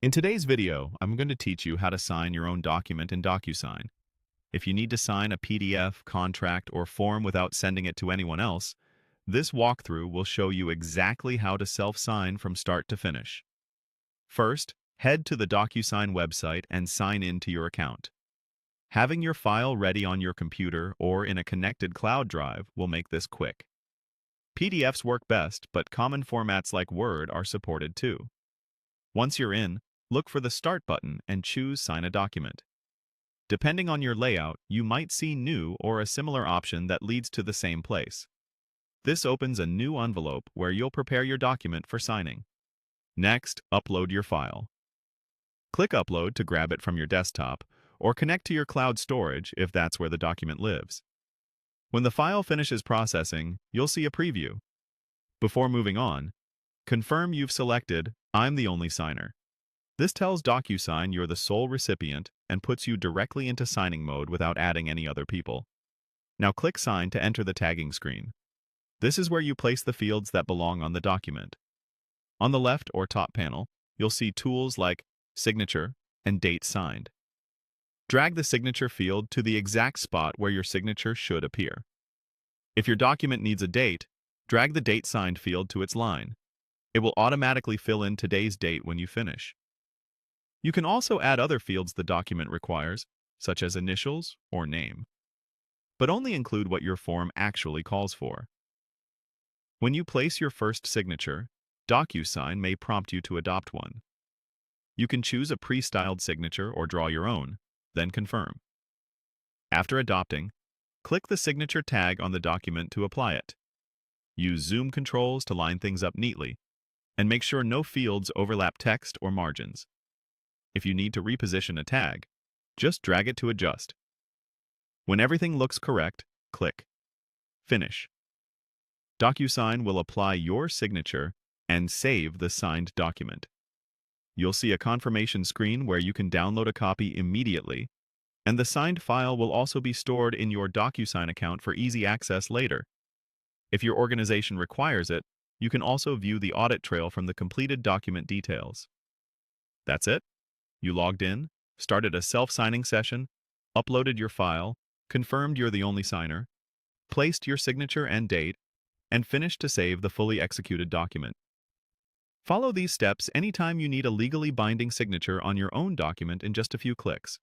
In today's video, I'm going to teach you how to sign your own document in DocuSign. If you need to sign a PDF, contract, or form without sending it to anyone else, this walkthrough will show you exactly how to self-sign from start to finish. First, head to the DocuSign website and sign in to your account. Having your file ready on your computer or in a connected cloud drive will make this quick. PDFs work best, but common formats like Word are supported too. Once you're in, look for the Start button and choose Sign a Document. Depending on your layout, you might see New or a similar option that leads to the same place. This opens a new envelope where you'll prepare your document for signing. Next, upload your file. Click Upload to grab it from your desktop, or connect to your cloud storage if that's where the document lives. When the file finishes processing, you'll see a preview. Before moving on, confirm you've selected I'm the only signer. This tells DocuSign you're the sole recipient and puts you directly into signing mode without adding any other people. Now click Sign to enter the tagging screen. This is where you place the fields that belong on the document. On the left or top panel, you'll see tools like Signature and Date Signed. Drag the signature field to the exact spot where your signature should appear. If your document needs a date, drag the Date Signed field to its line. It will automatically fill in today's date when you finish. You can also add other fields the document requires, such as initials or name, but only include what your form actually calls for. When you place your first signature, DocuSign may prompt you to adopt one. You can choose a pre-styled signature or draw your own, then confirm. After adopting, click the signature tag on the document to apply it. Use zoom controls to line things up neatly, and make sure no fields overlap text or margins. If you need to reposition a tag, just drag it to adjust. When everything looks correct, click Finish. DocuSign will apply your signature and save the signed document. You'll see a confirmation screen where you can download a copy immediately, and the signed file will also be stored in your DocuSign account for easy access later. If your organization requires it, you can also view the audit trail from the completed document details. That's it. You logged in, started a self-signing session, uploaded your file, confirmed you're the only signer, placed your signature and date, and finished to save the fully executed document. Follow these steps anytime you need a legally binding signature on your own document in just a few clicks.